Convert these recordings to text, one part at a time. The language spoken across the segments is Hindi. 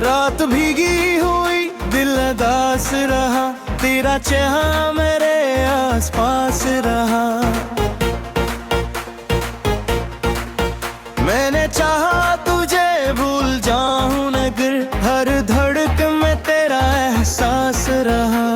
रात भीगी हुई दिल उदास रहा, तेरा चेहरा मेरे आसपास रहा। मैंने चाहा तुझे भूल जाऊं मगर हर धड़कन में तेरा एहसास रहा।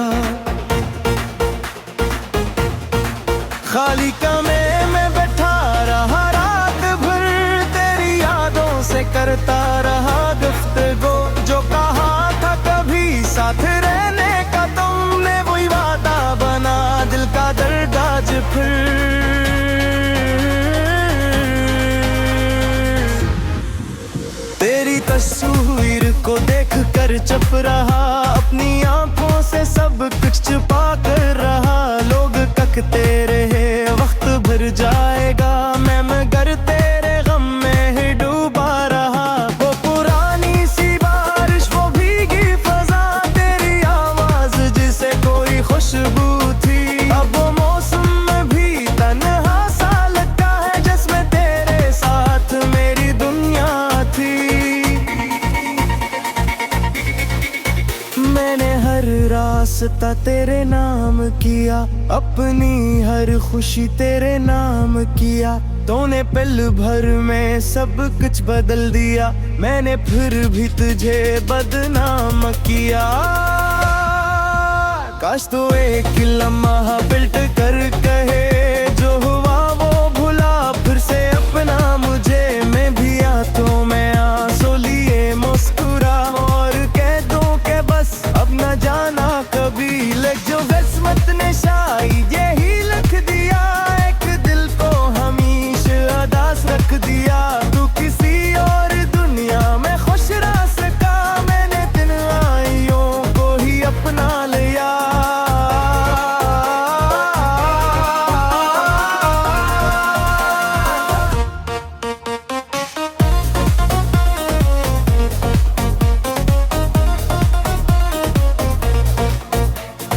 खाली कमरे में बैठा रहा रात भर, तेरी यादों से करता रहा गुफ्तगू। जो कहा था कभी साथ रहने का तुमने, वही वादा बना दिल का दर्द आज फिर। तेरी तस्वीर को देख कर चुप रहा, अपनी आंखों से सब कुछ छुपा कर रहा। लोग तकते रहे वक्त भर जाएगा, मैं मगर तेरे गम में ही डूबा रहा। वो पुरानी सी बारिश, वो भीगी फजा, तेरी आवाज जिसे कोई खुशबू थी। अब वो मौसम में भी तन्हा सा लगता है, जिसमें तेरे साथ मेरी दुनिया थी। मैंने हर रास्ता तेरे नाम किया, अपनी हर खुशी तेरे नाम किया। तूने पल भर में सब कुछ बदल दिया, मैंने फिर भी तुझे बदनाम किया। काश तू एक लम्हा बिल्ट कर कहे, जो हुआ वो भुला फिर से अपना मुझे। मैं भी आंखों में आंसू लिए मुस्कुरा और कह दूं के बस अब न जाना कभी। लेकिन जो किस्मत ने शायद यही लिख दिया, एक दिल को हमेशा उदास रख दिया। तू किसी और दुनिया में खुश रह सका, मैंने दिन आइयों को ही अपना लिया।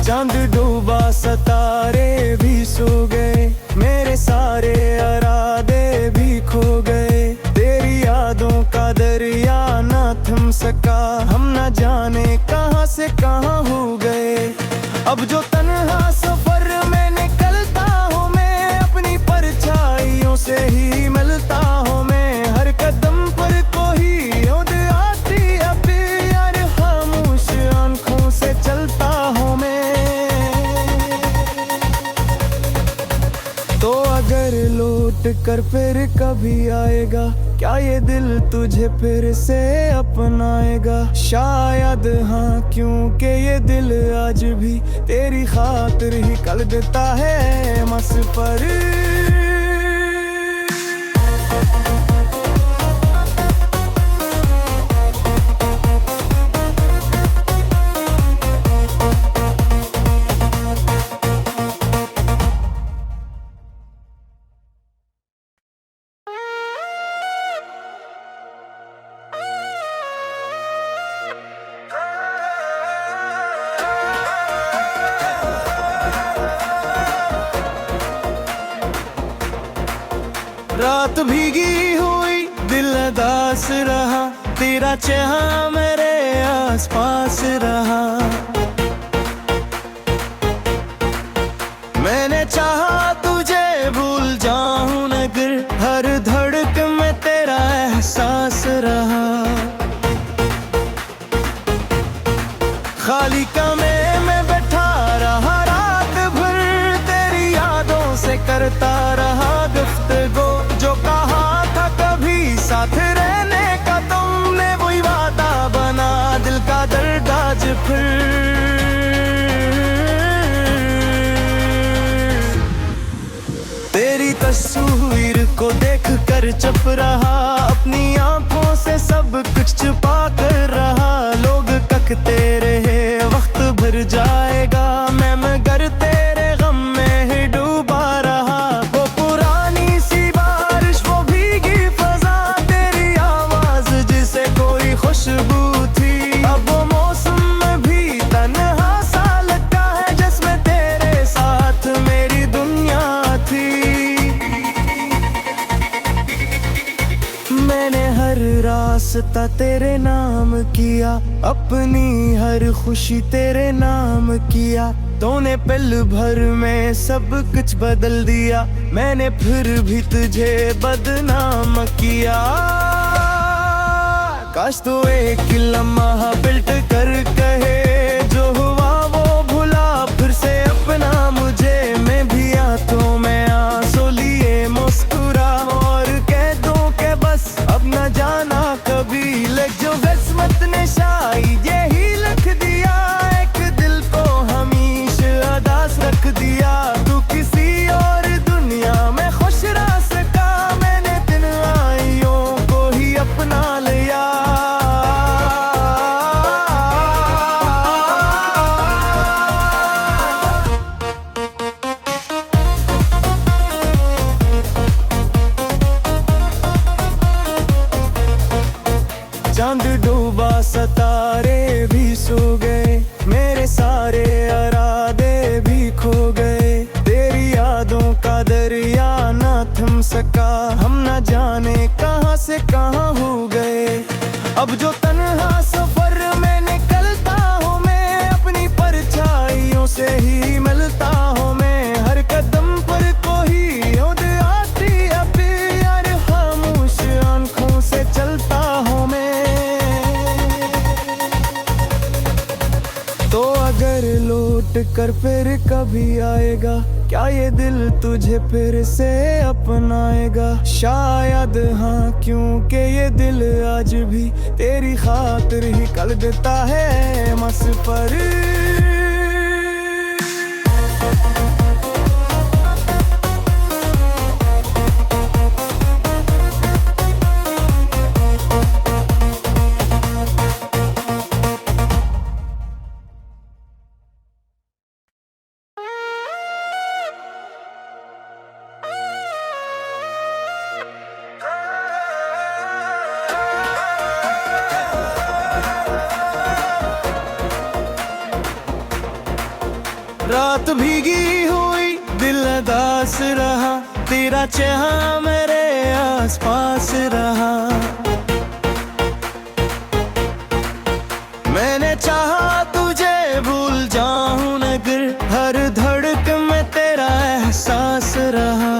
चांद डूबा सितारे भी सो गए, मेरे सारे इरादे भी खो गए। तेरी यादों का दरिया ना थम सका, हम न जाने कहां से कहां हो गए। अब जो तन्हा सफर में निकलता हूँ मैं, अपनी परछाइयों से ही मिलता हूँ मैं। हर कदम पर कोई याद आती है, यार खामोश आंखों से चलता हूँ मैं। तो अगर लौट कर फिर कभी आएगा, क्या ये दिल तुझे फिर से अपनाएगा? शायद हाँ, क्योंकि ये दिल आज भी तेरी खातिर ही कर देता है मसफर। रात भीगी हुई दिल उदास रहा, तेरा चेहरा मेरे आसपास रहा। मैंने चाहा तुझे भूल जाऊं मगर हर धड़कन में तेरा एहसास रहा। खाली कमरे में बैठा रहा रात भर, तेरी यादों से करता रहा गुफ्तगू। जो कहा था कभी साथ रहने का तुमने, वही वादा बना दिल का दर्द आज फिर। तेरी तस्वीर को देख कर चुप रहा, अपनी आंखों से सब कुछ छुपा कर रहा। लोग तकते रहे वक्त भर जाएगा, मैं मगर तेरे गम में ही डूबा रहा। वो पुरानी सी बारिश, वो भीगी फजा, तेरी आवाज जिसे कोई खुशबू थी। अब वो मौसम में भी तन्हा सा लगता है, जिसमें तेरे साथ मेरी दुनिया थी। मैंने हर रास्ता रास्ता तेरे नाम किया, अपनी हर खुशी तेरे नाम किया। तूने पल भर में सब कुछ बदल दिया, मैंने फिर भी तुझे बदनाम किया। काश तू एक लम्हा बिल्ट कर कहे, जो हुआ वो भुला फिर से अपना मुझे। मैं भी आंखों में आंसू लिए मुस्कुरा और कह दूं के बस अब न जाना कभी। लेक जो किस्मत ने शायद यही लिख दिया, एक दिल को हमेशा अदास रख दिया। तू किसी और दुनिया में खुश रह सका, मैंने दिन आइयों को ही अपना लिया। चांद डूबा सितारे भी सो गए, मेरे सारे इरादे भी खो गए। तेरी यादों का दरिया ना थम सका, हम न जाने कहां से कहां हो गए। अब जो तन्हा सफर में निकलता हूँ मैं, अपनी परछाइयों से ही मिलता हूँ मैं। हर कदम पर कोई याद आती अभी, यार खामोश आंखों से चलता हूँ मैं। तो अगर लौट कर फिर कभी आएगा, क्या ये दिल तुझे फिर से अपनाएगा? शायद हाँ, क्योंकि ये दिल आज भी तेरी खातिर ही कल देता है मस पर। रात भीगी हुई दिल उदास रहा, तेरा चेहरा मेरे आसपास रहा। मैंने चाहा तुझे भूल जाऊं मगर हर धड़कन में तेरा एहसास रहा।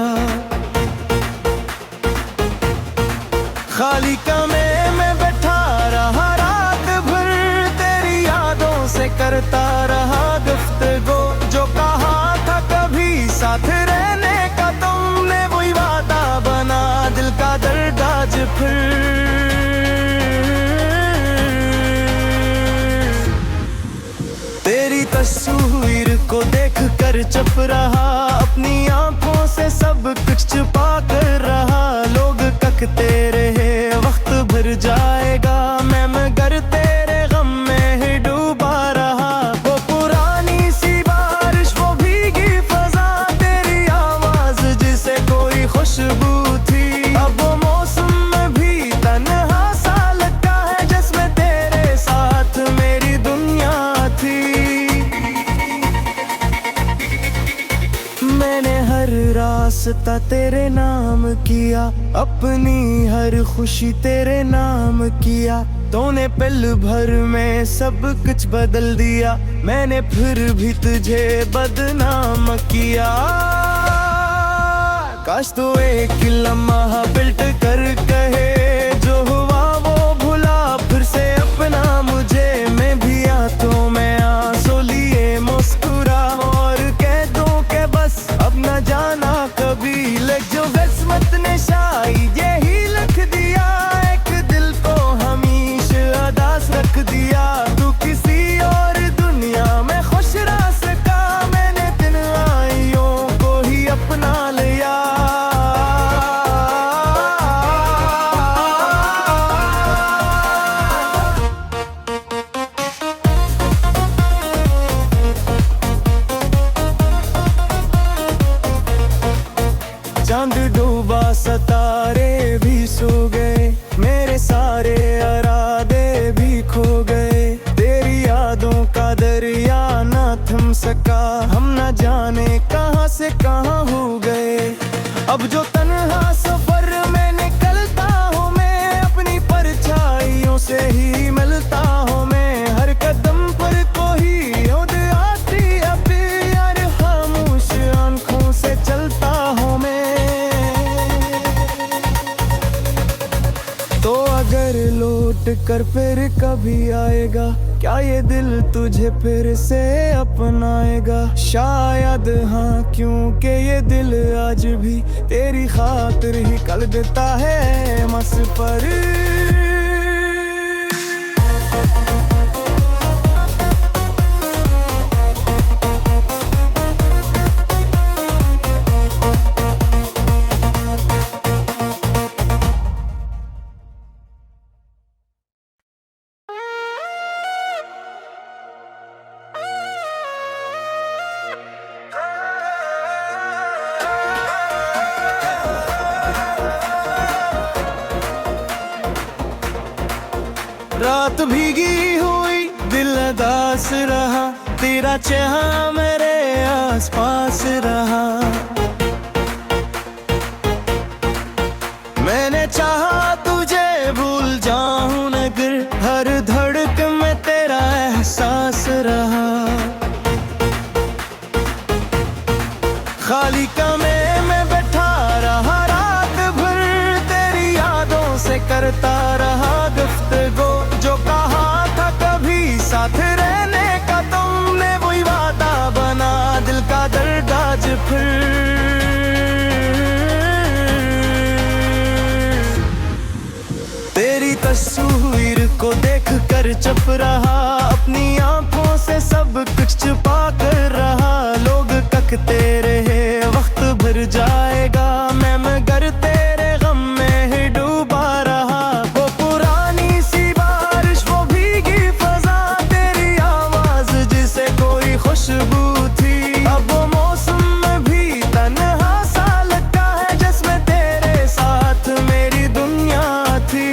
खाली कमरे में बैठा रहा रात भर, तेरी यादों से करता रहा गुफ्तगू। जो कहा था कभी साथ रहने का तुमने, वही वादा बना दिल का दर्द आज फिर। तेरी तस्वीर को देख कर चुप रहा, अपनी आंखों से सब कुछ छुपा कर रहा। लोग ककते रहे वक्त भर जाएगा, मैं मगर तेरे गम में ही डूबा रहा। वो पुरानी सी बारिश, वो भीगी फजा, तेरी आवाज जिसे कोई खुशबू थी। अब वो मौसम में भी तन्हा सा लगता है, जिसमें तेरे साथ मेरी दुनिया थी। मैंने हर रास्ता तेरे नाम किया, अपनी हर खुशी तेरे नाम किया। तूने पल भर में सब कुछ बदल दिया, मैंने फिर भी तुझे बदनाम किया। काश तू एक लम्हा बिल्ट कर कहे, जो हुआ वो भुला फिर से अपना मुझे। मैं भी आंखों में आंसू लिए मुस्कुरा और कह दूं के बस अब न जाना कभी। लेक जो किस्मत ने शायद यही लिख दिया, एक दिल को हमेशा अदास रख दिया। तू किसी और दुनिया में खुश रह सका, मैंने दिन आइयों को ही अपना लिया। कर फिर कभी आएगा, क्या ये दिल तुझे फिर से अपनाएगा? शायद हाँ, क्योंकि ये दिल आज भी तेरी खातिर ही कर देता है मस पर। रात भीगी हुई दिल उदास रहा, तेरा चेहरा मेरे आसपास रहा। मैंने चाहा तुझे भूल जाऊं मगर हर धड़कन में तेरा एहसास रहा। खाली कमरे में बैठा रहा रात भर, तेरी यादों से करता रहा गुफ्तगू। जो कहा था कभी साथ रहने का तुमने, वही वादा बना दिल का दर्द आज फिर। तेरी तस्वीर को देख कर चुप रहा, अपनी आंखों से सब कुछ छुपा कर रहा। लोग तकते रहे वक्त भर जाएगा, मैं मगर तेरे गम में ही डूबा रहा। वो पुरानी सी बारिश, वो भीगी फजा, तेरी आवाज जिसे कोई खुशबू थी। अब वो मौसम में भी तन्हा सा लगता है, जिसमें तेरे साथ मेरी दुनिया थी।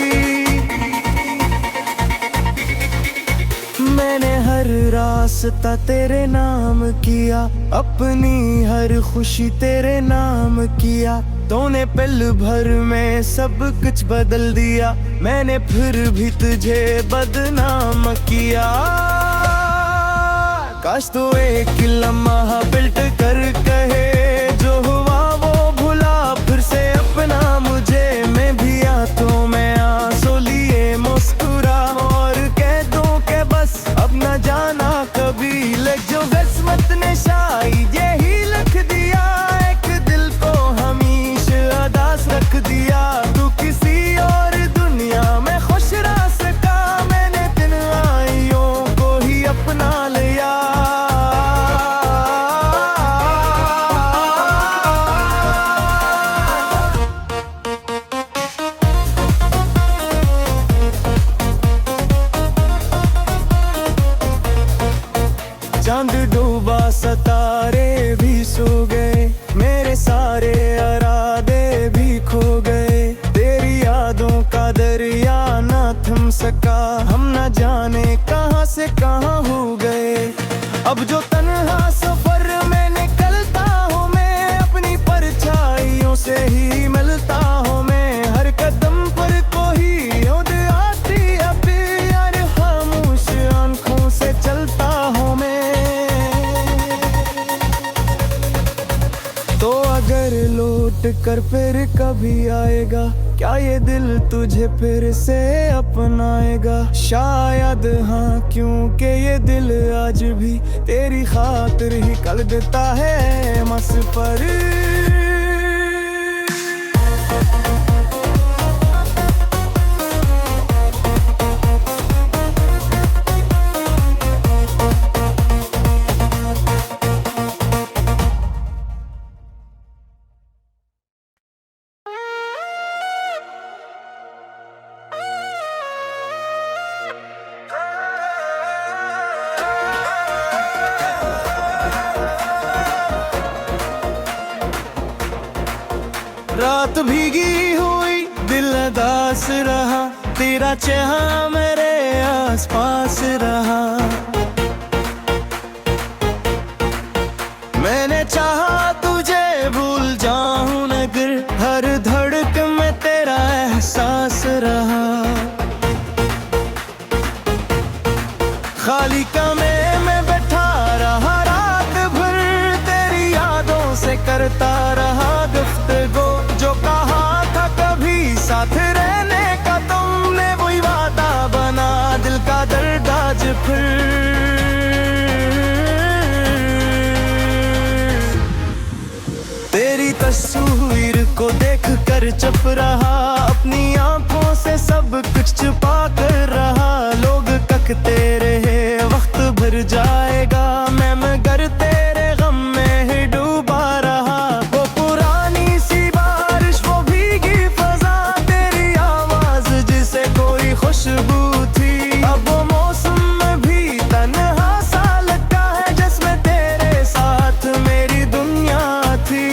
मैंने हर रास्ता तेरे नाम किया, अपनी हर खुशी तेरे नाम किया। तूने पल भर में सब कुछ बदल दिया, मैंने फिर भी तुझे बदनाम किया। काश तू एक लम्हा पिलट कर कहे, जो हुआ वो भुला फिर से अपना मुझे। मैं भी आंखों में आंसू लिए मुस्कुरा और कह दूं कि बस अब न जाना कभी। लग जो किस्मत ने शायद यही लिख दिया, एक दिल को हमेशा उदास रख दिया। तू किसी और दुनिया में खुश रह सका, मैंने दिन आइयों को ही अपना लिया। चांद डूबा सितारे भी सो गए, मेरे सारे इरादे भी खो गए। तेरी यादों का दरिया ना थम सका, हम ना जाने कहां से कहां हो गए। अब जो तन्हा सफर में निकलता हूँ मैं, अपनी परछाइयों से ही मिलता हूँ मैं। हर कदम पर कोई याद आती अभी, यार खामोश आंखों से चलता हूँ मैं। तो अगर लौट कर फिर कभी आएगा, क्या ये दिल तुझे फिर से अपनाएगा? शायद हाँ, क्योंकि ये दिल आज भी तेरी खातिर ही कर देता है मस पर। रात भीगी हुई दिल उदास रहा, तेरा चेहरा मेरे आसपास रहा। मैंने चाहा तुझे भूल जाऊं मगर हर धड़कन में तेरा एहसास रहा। खाली कमरे में बैठा रहा रात भर, तेरी यादों से करता रहा गुफ्तगू। जो कहा था कभी साथ रहने का तुमने, वही वादा बना चुप रहा, अपनी आंखों से सब कुछ छुपा कर रहा। लोग तकते रहे, वक्त भर जाएगा, मैं मगर तेरे गम में ही डूबा रहा। वो पुरानी सी बारिश, वो भीगी फजा, तेरी आवाज जिसे कोई खुशबू थी। अब वो मौसम में भी तन्हा सा लगता है, जिसमें तेरे साथ मेरी दुनिया थी।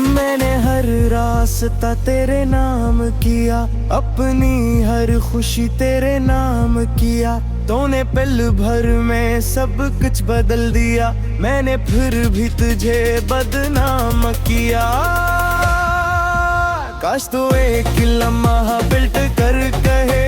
मैंने हर रास्ता तेरे नाम किया, अपनी हर खुशी तेरे नाम किया। तूने पल भर में सब कुछ बदल दिया, मैंने फिर भी तुझे बदनाम किया। काश तू एक लम्हा बिल्ट कर कहे,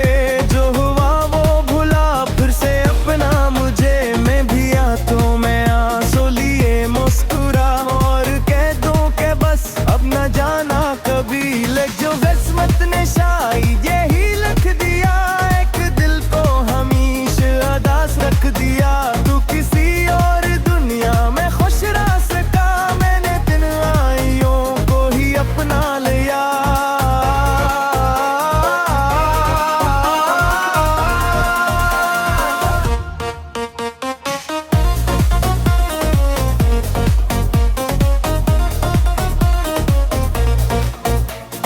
जो हुआ वो भुला फिर से अपना मुझे। मैं भी आंखों में आंसू लिए मुस्कुरा, और कह दूं के बस अब न जाना कभी। लग जो किस्मत ने शायद यही लिख दिया, एक दिल को हमेशा उदास रख दिया। तू किसी और दुनिया में खुश रह सका, मैंने दिन आइयों को ही अपना लिया।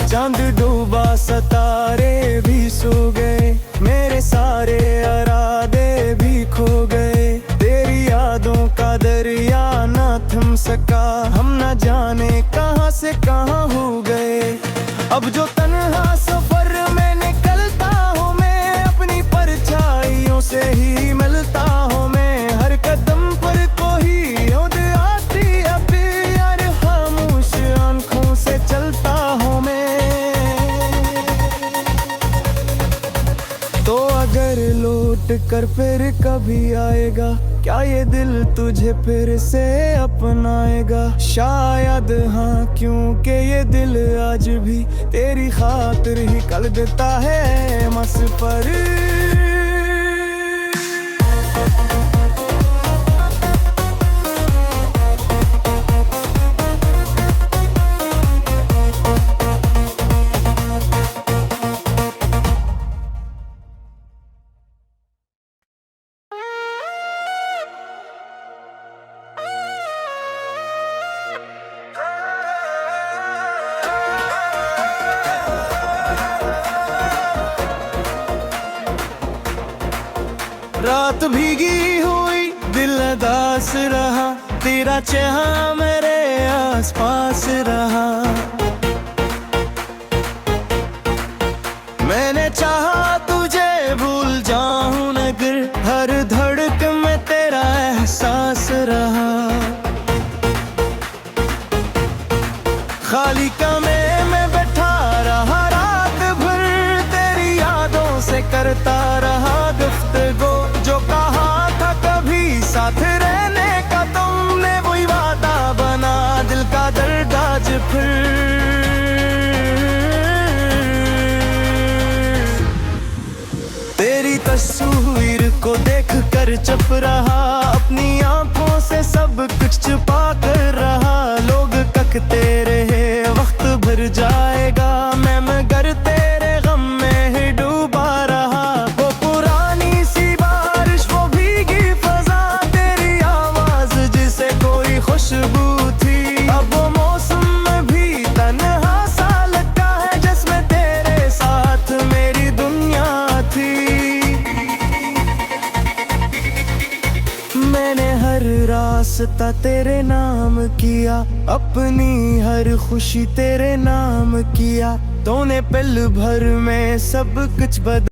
चांद डूबा, सितारे भी सो गए, मेरे सारे इरादे भी खो गए। तेरी यादों का दरिया ना थम सका, हम ना जाने कहां से कहां हो गए। अब जो तन्हा सफर में निकलता हूँ मैं, अपनी परछाइयों से ही मिलता हूँ मैं। हर कदम पर कोई याद आती है, यार खामोश आंखों से चलता हूँ मैं। तो अगर लौट कर फिर कभी आएगा, क्या ये दिल तुझे फिर से अपनाएगा? शायद हाँ, क्योंकि ये दिल आज भी तेरी खातिर ही कर देता है मस पर। रात भीगी हुई, दिल उदास रहा, तेरा चेहरा मेरे आसपास रहा। मैंने चाहा तुझे भूल जाऊं मगर हर धड़कन में तेरा एहसास रहा। खाली कमरे में बैठा रहा रात भर, तेरी यादों से करता रहा गुफ्तगू। जो कहा था कभी साथ रहने का, तुमने वही वादा बना, दिल का दर्द आज फिर। तेरी तस्वीर को देख कर चुप रहा, अपनी आंखों से सब कुछ छुपा कर रहा। लोग तकते रहे, वक्त भर जाएगा, मैं मगर तेरे गम में ही डूबा रहा। वो पुरानी सी बारिश, वो भीगी फजा, तेरी आवाज जिसे कोई खुशबू थी। अब वो मौसम में भी तन्हा सा लगता है, जिसमें तेरे साथ मेरी दुनिया थी। मैंने हर रास्ता तेरे नाम किया, अपनी हर खुशी तेरे नाम किया। तूने पल भर में सब कुछ बदल